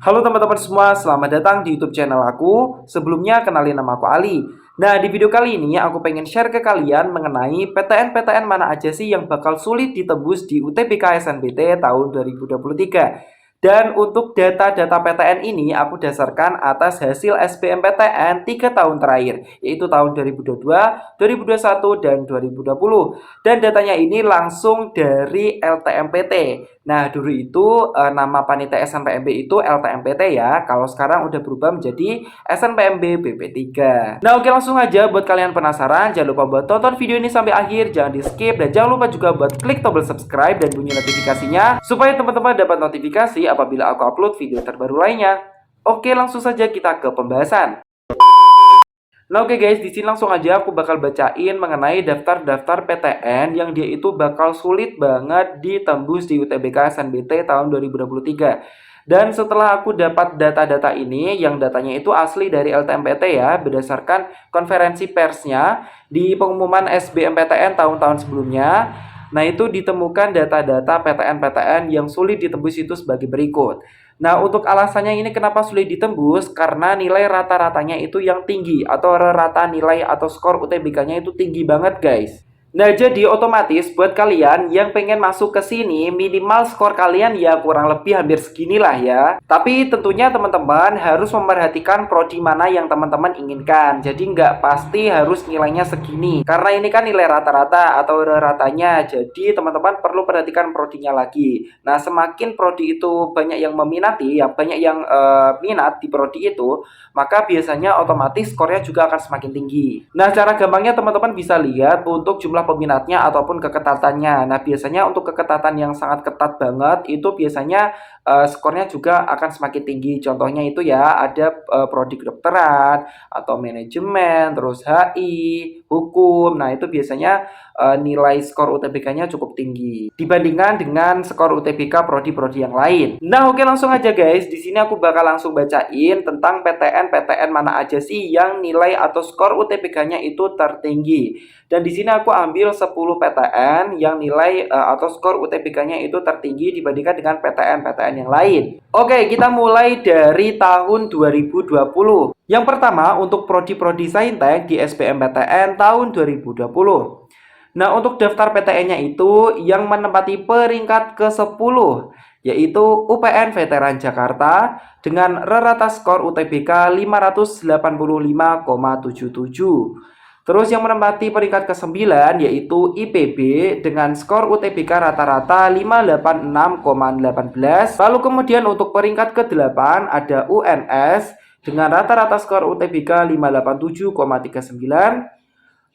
Halo teman-teman semua, selamat datang di YouTube channel aku. Sebelumnya kenalin nama aku Ali. Nah, di video kali ini aku pengen share ke kalian mengenai PTN-PTN mana aja sih yang bakal sulit ditembus di UTBK SNBT tahun 2023. Dan untuk data-data PTN ini aku dasarkan atas hasil SBMPTN 3 tahun terakhir, yaitu tahun 2022, 2021, dan 2020. Dan datanya ini langsung dari LTMPT. Nah, dulu itu nama panitia SNPMB itu LTMPT ya. Kalau sekarang udah berubah menjadi SNPMB BP3. Nah, oke langsung aja buat kalian penasaran, jangan lupa buat tonton video ini sampai akhir, jangan di-skip dan jangan lupa juga buat klik tombol subscribe dan bunyi notifikasinya supaya teman-teman dapat notifikasi apabila aku upload video terbaru lainnya. Oke, langsung saja kita ke pembahasan. Nah oke guys, di sini langsung aja aku bakal bacain mengenai daftar-daftar PTN yang dia itu bakal sulit banget ditembus di UTBK SNBT tahun 2023. Dan setelah aku dapat data-data ini, yang datanya itu asli dari LTMPT ya, berdasarkan konferensi persnya di pengumuman SBMPTN tahun-tahun sebelumnya. Nah itu ditemukan data-data PTN-PTN yang sulit ditembus itu sebagai berikut. Nah, untuk alasannya ini kenapa sulit ditembus? Karena nilai rata-ratanya itu yang tinggi atau rata nilai atau skor UTBK-nya itu tinggi banget, guys. Nah, jadi otomatis buat kalian yang pengen masuk ke sini, minimal skor kalian ya kurang lebih hampir seginilah ya. Tapi tentunya teman-teman harus memperhatikan prodi mana yang teman-teman inginkan. Jadi nggak pasti harus nilainya segini. Karena ini kan nilai rata-rata atau ratanya. Jadi teman-teman perlu perhatikan prodinya lagi. Nah, semakin prodi itu banyak yang meminati, ya banyak yang minat di prodi itu, maka biasanya otomatis skornya juga akan semakin tinggi. Nah, cara gampangnya teman-teman bisa lihat untuk jumlah peminatnya ataupun keketatannya. Nah, biasanya untuk keketatan yang sangat ketat banget itu biasanya skornya juga akan semakin tinggi. Contohnya itu ya ada prodi kedokteran atau manajemen, terus HI, hukum. Nah, itu biasanya nilai skor UTBK-nya cukup tinggi dibandingkan dengan skor UTBK prodi-prodi yang lain. Nah, oke langsung aja guys. Di sini aku bakal langsung bacain tentang PTN mana aja sih yang nilai atau skor UTBK-nya itu tertinggi. Dan di sini aku ambil 10 PTN yang nilai atau skor UTBK-nya itu tertinggi dibandingkan dengan PTN yang lain. Oke, kita mulai dari tahun 2020. Yang pertama untuk prodi-prodi Saintek di SBMPTN tahun 2020. Nah, untuk daftar PTN-nya itu yang menempati peringkat ke-10 yaitu UPN Veteran Jakarta dengan rata skor UTBK 585,77. Terus yang menempati peringkat ke-9 yaitu IPB dengan skor UTBK rata-rata 586,18. Lalu kemudian untuk peringkat ke-8 ada UNS dengan rata-rata skor UTBK 587,39.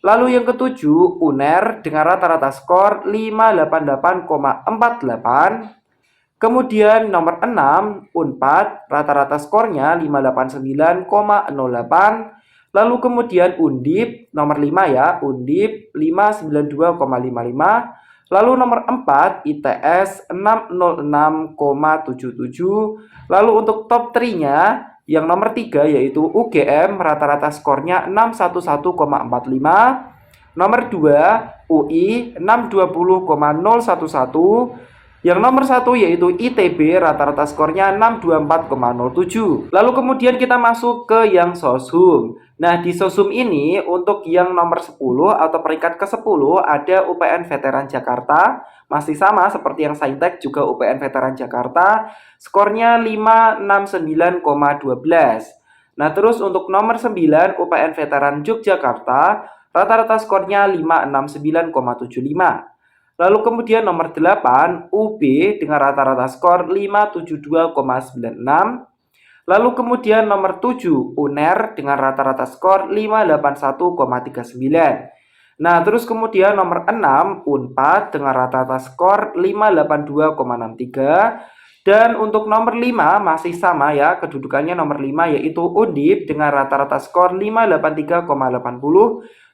Lalu yang ketujuh, UNER dengan rata-rata skor 588,48. Kemudian nomor 6, UNPAD, rata-rata skornya 589,08. Lalu kemudian Undip, nomor 5 ya, Undip 592,55. Lalu nomor 4, ITS 606,77. Lalu untuk top 3-nya, yang nomor 3 yaitu UGM, rata-rata skornya 611,45. Nomor 2 UI 620,011. Yang nomor 1 yaitu ITB, rata-rata skornya 624,07. Lalu kemudian kita masuk ke yang Soshum. Nah, di Soshum ini untuk yang nomor 10 atau peringkat ke-10 ada UPN Veteran Jakarta. Masih sama seperti yang Saintek, juga UPN Veteran Jakarta. Skornya 569,12. Nah, terus untuk nomor 9 UPN Veteran Yogyakarta, rata-rata skornya 569,75. Lalu kemudian nomor 8 UB dengan rata-rata skor 572,96. Lalu kemudian nomor 7 UNER dengan rata-rata skor 581,39. Nah, terus kemudian nomor 6 UNPAD dengan rata-rata skor 582,63. Dan untuk nomor 5 masih sama ya, kedudukannya nomor 5 yaitu Undip dengan rata-rata skor 583,80.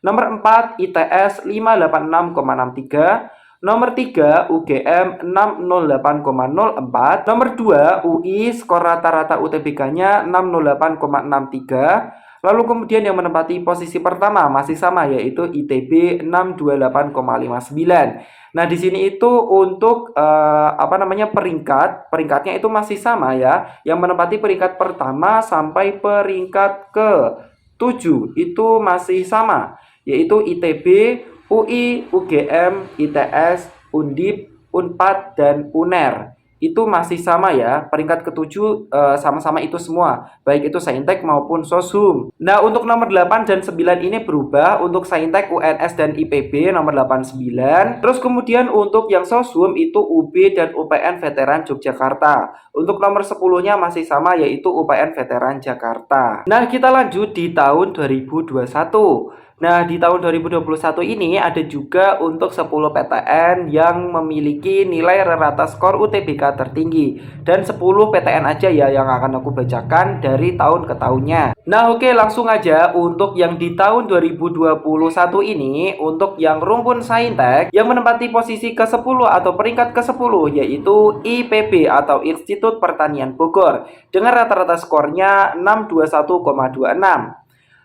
Nomor 4 ITS 586,63. Nomor 3 UGM 608,04. Nomor 2 UI skor rata-rata UTBK-nya 608,63. Lalu kemudian yang menempati posisi pertama masih sama, yaitu ITB 628,59. Nah, di sini itu untuk peringkatnya itu masih sama ya. Yang menempati peringkat pertama sampai peringkat ke-7 itu masih sama, yaitu ITB, UI, UGM, ITS, Undip, Unpad, dan UNER. Itu masih sama ya, peringkat ke-7 sama-sama itu semua, baik itu Saintek maupun Soshum. Nah, untuk nomor 8 dan 9 ini berubah, untuk Saintek, UNS, dan IPB nomor 8 9. Terus kemudian untuk yang Soshum itu UB dan UPN Veteran Yogyakarta. Untuk nomor 10-nya masih sama, yaitu UPN Veteran Jakarta. Nah, kita lanjut di tahun 2021. Nah, di tahun 2021 ini ada juga untuk 10 PTN yang memiliki nilai rata skor UTBK tertinggi. Dan 10 PTN aja ya yang akan aku bacakan dari tahun ke tahunnya. Nah, oke, langsung aja untuk yang di tahun 2021 ini, untuk yang rumpun Saintek yang menempati posisi ke-10 atau peringkat ke-10 yaitu IPB atau Institut Pertanian Bogor dengan rata-rata skornya 621,26.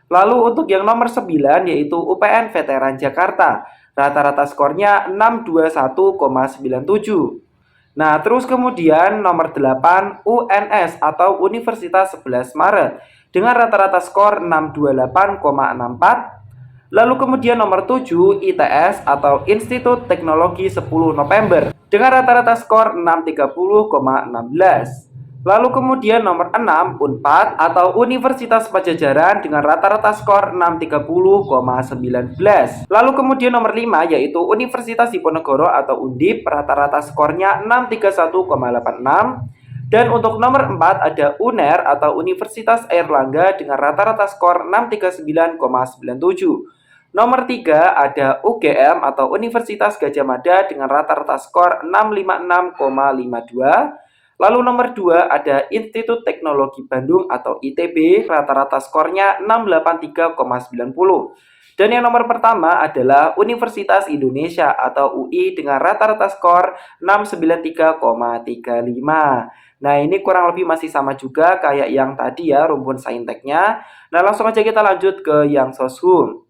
Lalu untuk yang nomor 9 yaitu UPN Veteran Jakarta. Rata-rata skornya 621,97. Nah, terus kemudian nomor 8 UNS atau Universitas 11 Maret dengan rata-rata skor 628,64. Lalu kemudian nomor 7 ITS atau Institut Teknologi 10 November dengan rata-rata skor 630,16. Lalu kemudian nomor 6 Unpad atau Universitas Pajajaran dengan rata-rata skor 630,19. Lalu kemudian nomor 5 yaitu Universitas Diponegoro atau Undip, rata-rata skornya 631,86. Dan untuk nomor 4 ada UNER atau Universitas Airlangga dengan rata-rata skor 639,97. Nomor 3 ada UGM atau Universitas Gadjah Mada dengan rata-rata skor 656,52. Lalu nomor 2 ada Institut Teknologi Bandung atau ITB, rata-rata skornya 683,90. Dan yang nomor pertama adalah Universitas Indonesia atau UI dengan rata-rata skor 693,35. Nah, ini kurang lebih masih sama juga kayak yang tadi ya, rumpun Sainteknya. Nah, langsung aja kita lanjut ke yang Soshum.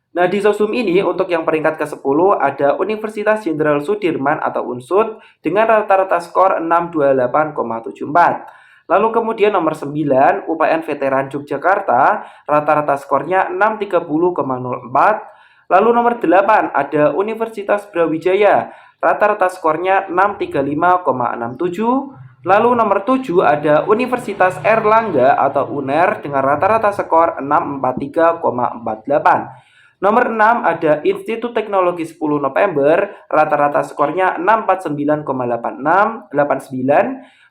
Nah, di Soshum ini untuk yang peringkat ke-10 ada Universitas Jenderal Sudirman atau UNSUD dengan rata-rata skor 628,74. Lalu kemudian nomor 9 UPN Veteran Yogyakarta, rata-rata skornya 630,04. Lalu nomor 8 ada Universitas Brawijaya, rata-rata skornya 635,67. Lalu nomor 7 ada Universitas Airlangga atau UNER dengan rata-rata skor 643,48. Nomor 6 ada Institut Teknologi 10 November, rata-rata skornya 649,89.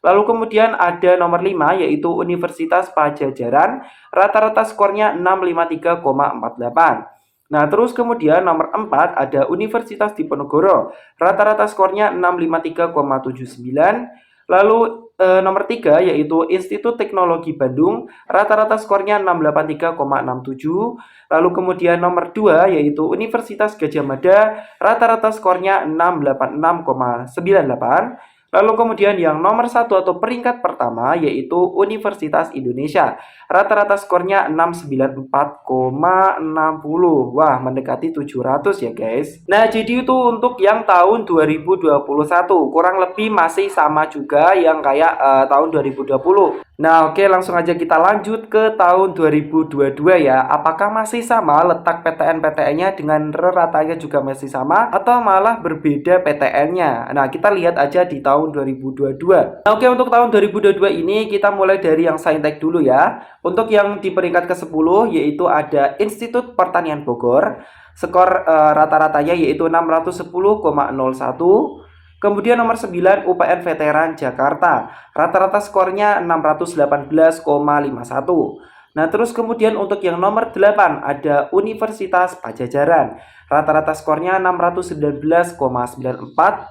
Lalu kemudian ada nomor 5 yaitu Universitas Pajajaran, rata-rata skornya 653,48. Nah, terus kemudian nomor 4 ada Universitas Diponegoro, rata-rata skornya 653,79. Lalu nomor 3 yaitu Institut Teknologi Bandung, rata-rata skornya 683,67. Lalu kemudian nomor 2 yaitu Universitas Gadjah Mada, rata-rata skornya 686,98. Lalu kemudian yang nomor 1 atau peringkat pertama yaitu Universitas Indonesia, rata-rata skornya 694,60. Wah, mendekati 700 ya guys. Nah, jadi itu untuk yang tahun 2021, kurang lebih masih sama juga yang kayak tahun 2020. Nah, oke, langsung aja kita lanjut ke tahun 2022 ya. Apakah masih sama letak PTN-PTN-nya dengan ratanya juga masih sama atau malah berbeda PTN-nya? Nah, kita lihat aja di tahun 2022. Nah, oke, untuk tahun 2022 ini kita mulai dari yang Saintek dulu ya. Untuk yang di peringkat ke-10 yaitu ada Institut Pertanian Bogor. Skor rata-ratanya yaitu 610,01. Kemudian nomor 9 UPN Veteran Jakarta, rata-rata skornya 618,51. Nah, terus kemudian untuk yang nomor 8 ada Universitas Pajajaran, rata-rata skornya 619,94.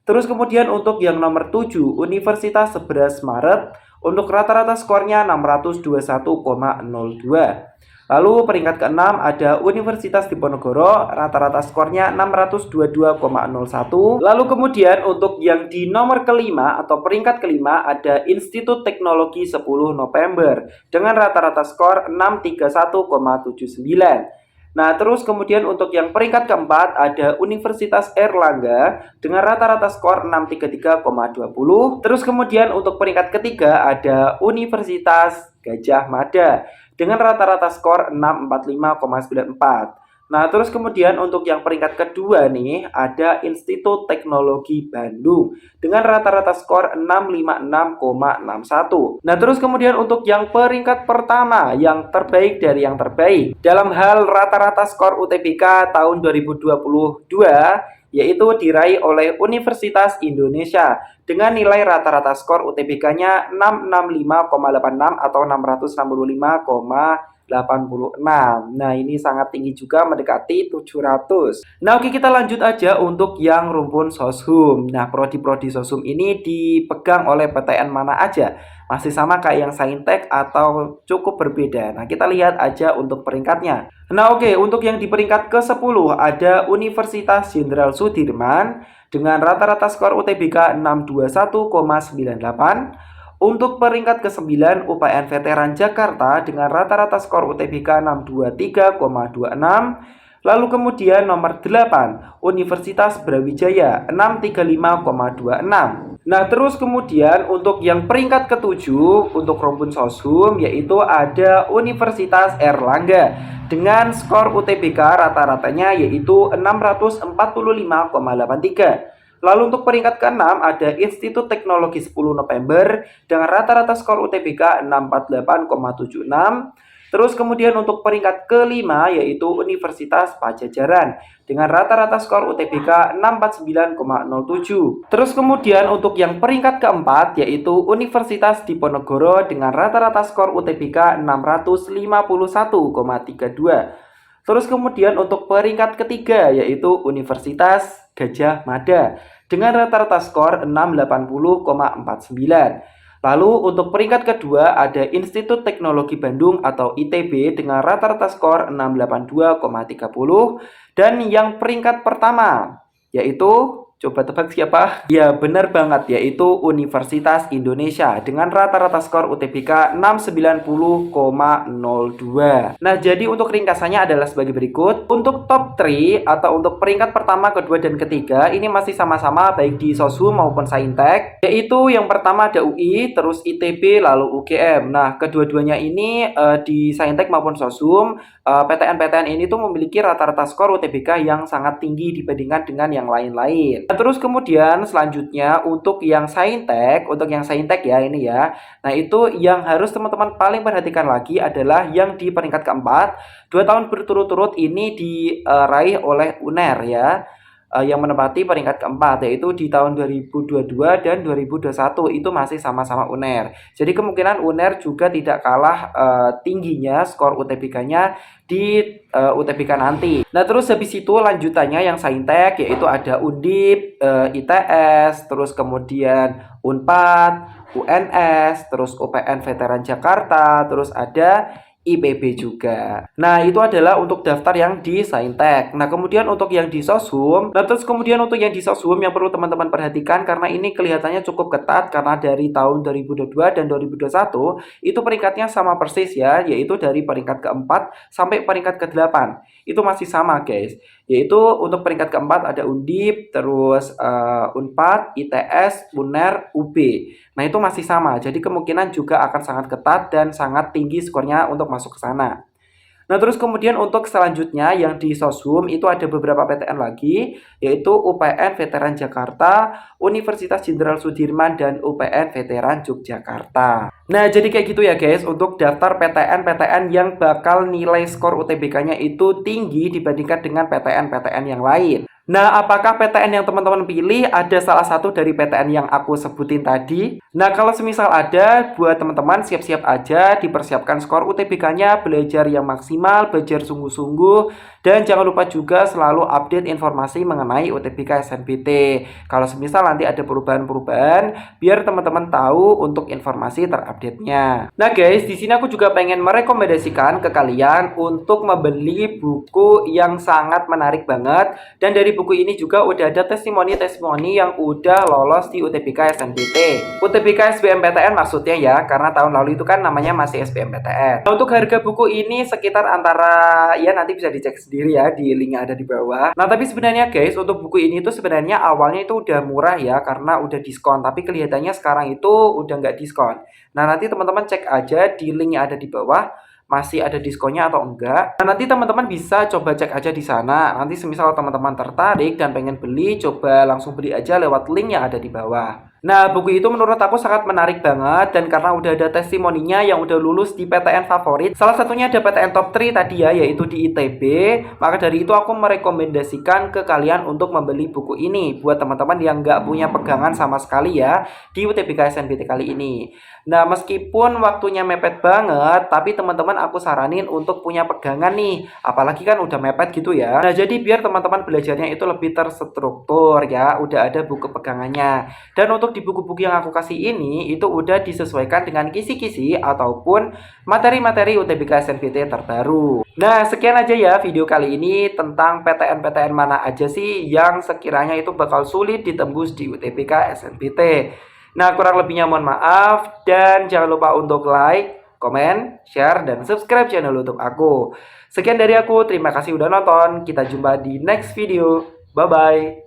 Terus kemudian untuk yang nomor 7 Universitas 11 Maret, untuk rata-rata skornya 621,02. Lalu peringkat ke-6 ada Universitas Diponegoro, rata-rata skornya 622,01. Lalu kemudian untuk yang di nomor kelima atau peringkat kelima ada Institut Teknologi 10 November dengan rata-rata skor 631,79. Nah, terus kemudian untuk yang peringkat keempat ada Universitas Erlangga dengan rata-rata skor 633,20. Terus kemudian untuk peringkat ketiga ada Universitas Gajah Mada dengan rata-rata skor 645,94. Nah, terus kemudian untuk yang peringkat kedua nih ada Institut Teknologi Bandung dengan rata-rata skor 656,61. Nah, terus kemudian untuk yang peringkat pertama yang terbaik dari yang terbaik dalam hal rata-rata skor UTBK tahun 2022 yaitu diraih oleh Universitas Indonesia dengan nilai rata-rata skor UTBK-nya 665,86 atau 665,86. Nah, ini sangat tinggi juga mendekati 700. Nah, oke kita lanjut aja untuk yang rumpun Soshum. Nah, prodi-prodi Soshum ini dipegang oleh PTN mana aja? Masih sama kayak yang Saintek atau cukup berbeda? Nah, kita lihat aja untuk peringkatnya. Nah, oke, untuk yang di peringkat ke-10 ada Universitas Jenderal Sudirman dengan rata-rata skor UTBK 621,98. Untuk peringkat ke-9 UPN Veteran Jakarta dengan rata-rata skor UTBK 623,26. Lalu kemudian nomor 8 Universitas Brawijaya 635,26. Nah, terus kemudian untuk yang peringkat ke-7 untuk rumpun Soshum yaitu ada Universitas Erlangga dengan skor UTBK rata-ratanya yaitu 645,83. Lalu untuk peringkat ke-6 ada Institut Teknologi 10 November dengan rata-rata skor UTBK 648,76. Terus kemudian untuk peringkat kelima yaitu Universitas Pajajaran dengan rata-rata skor UTBK 649,07. Terus kemudian untuk yang peringkat keempat yaitu Universitas Diponegoro dengan rata-rata skor UTBK 651,32. Terus kemudian untuk peringkat ketiga yaitu Universitas Gajah Mada dengan rata-rata skor 680,49. Lalu untuk peringkat kedua ada Institut Teknologi Bandung atau ITB dengan rata-rata skor 682,30. Dan yang peringkat pertama yaitu, coba tebak siapa? Ya benar banget, yaitu Universitas Indonesia dengan rata-rata skor UTBK 690,02. Nah, jadi untuk ringkasannya adalah sebagai berikut. Untuk top 3 atau untuk peringkat pertama, kedua, dan ketiga ini masih sama-sama baik di Soshum maupun Saintek. Yaitu yang pertama ada UI, terus ITB, lalu UGM. Nah, kedua-duanya ini di Saintek maupun Soshum, PTN-PTN ini tuh memiliki rata-rata skor UTBK yang sangat tinggi dibandingkan dengan yang lain-lain. Nah, terus kemudian selanjutnya untuk yang Saintek ya ini ya. Nah, itu yang harus teman-teman paling perhatikan lagi adalah yang di peringkat keempat, 2 tahun berturut-turut ini diraih oleh UNER ya. Yang menempati peringkat keempat yaitu di tahun 2022 dan 2021 itu masih sama-sama UNER. Jadi kemungkinan UNER juga tidak kalah tingginya skor UTBK-nya di UTBK nanti. Nah, terus habis itu lanjutannya yang Saintek yaitu ada Undip, ITS, terus kemudian Unpad, UNS, terus UPN Veteran Jakarta, terus ada IPB juga. Nah, itu adalah untuk daftar yang di Saintek. Nah, kemudian untuk yang di Soshum, yang perlu teman-teman perhatikan karena ini kelihatannya cukup ketat karena dari tahun 2022 dan 2021 itu peringkatnya sama persis ya, yaitu dari peringkat keempat sampai peringkat ke-8. Itu masih sama, guys. Yaitu untuk peringkat keempat ada Undip, terus Unpad, ITS, UNER, UB. Nah, itu masih sama. Jadi kemungkinan juga akan sangat ketat dan sangat tinggi skornya untuk masuk ke sana. Nah, terus kemudian untuk selanjutnya yang di Soshum itu ada beberapa PTN lagi, yaitu UPN Veteran Jakarta, Universitas Jenderal Sudirman, dan UPN Veteran Yogyakarta. Nah, jadi kayak gitu ya guys, untuk daftar PTN-PTN yang bakal nilai skor UTBK-nya itu tinggi dibandingkan dengan PTN-PTN yang lain. Nah, apakah PTN yang teman-teman pilih ada salah satu dari PTN yang aku sebutin tadi? Nah, kalau semisal ada, buat teman-teman siap-siap aja, dipersiapkan skor UTBK-nya, belajar yang maksimal, belajar sungguh-sungguh, Dan jangan lupa juga selalu update informasi mengenai UTBK SNBT. Kalau semisal nanti ada perubahan-perubahan, biar teman-teman tahu untuk informasi terupdate-nya. Nah guys, di sini aku juga pengen merekomendasikan ke kalian untuk membeli buku yang sangat menarik banget. Dan dari buku ini juga udah ada testimoni-testimoni yang udah lolos di UTBK SNBT. UTBK SBMPTN maksudnya ya, karena tahun lalu itu kan namanya masih SBMPTN. Nah, untuk harga buku ini sekitar antara, ya nanti bisa dicek sendiri ya di link yang ada di bawah. Nah tapi sebenarnya guys, untuk buku ini tuh sebenarnya awalnya itu udah murah ya, karena udah diskon. Tapi kelihatannya sekarang itu udah nggak diskon. Nah nanti teman-teman cek aja di link yang ada di bawah, masih ada diskonnya atau enggak. Nah nanti teman-teman bisa coba cek aja di sana. Nanti semisal teman-teman tertarik dan pengen beli, coba langsung beli aja lewat link yang ada di bawah. Nah, buku itu menurut aku sangat menarik banget, dan karena udah ada testimoninya yang udah lulus di PTN favorit. Salah satunya ada PTN top 3 tadi ya, yaitu di ITB. Maka dari itu aku merekomendasikan ke kalian untuk membeli buku ini buat teman-teman yang nggak punya pegangan sama sekali ya di UTBK SNBT kali ini. Nah, meskipun waktunya mepet banget, tapi teman-teman aku saranin untuk punya pegangan nih. Apalagi kan udah mepet gitu ya. Nah, jadi biar teman-teman belajarnya itu lebih terstruktur ya, udah ada buku pegangannya. Dan untuk di buku-buku yang aku kasih ini itu udah disesuaikan dengan kisi-kisi ataupun materi-materi UTBK SNBT terbaru. Nah, sekian aja ya video kali ini tentang PTN-PTN mana aja sih yang sekiranya itu bakal sulit ditembus di UTBK SNBT. Nah, kurang lebihnya mohon maaf, dan jangan lupa untuk like, komen, share, dan subscribe channel YouTube aku. Sekian dari aku, terima kasih udah nonton. Kita jumpa di next video. Bye-bye.